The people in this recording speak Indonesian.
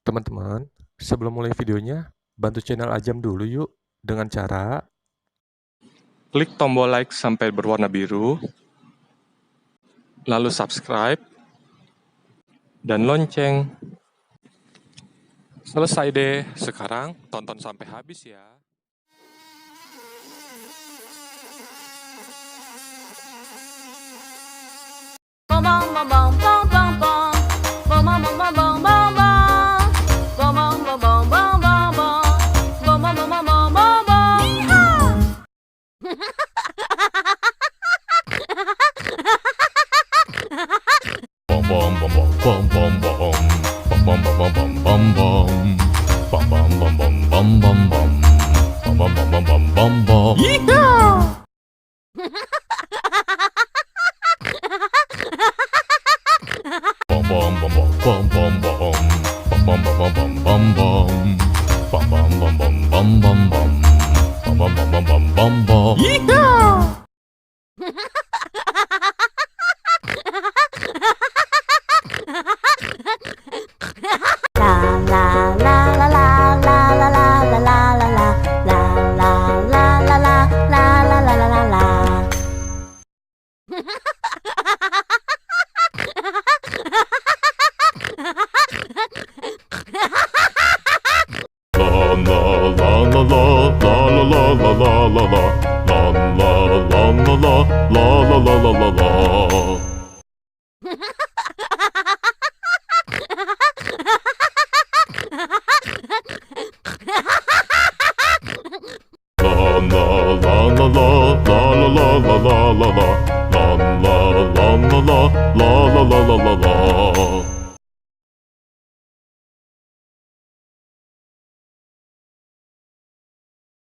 Teman-teman, sebelum mulai videonya, bantu channel Ajam dulu yuk dengan cara klik tombol like sampai berwarna biru, lalu subscribe, dan lonceng. Selesai deh, sekarang tonton sampai habis ya. La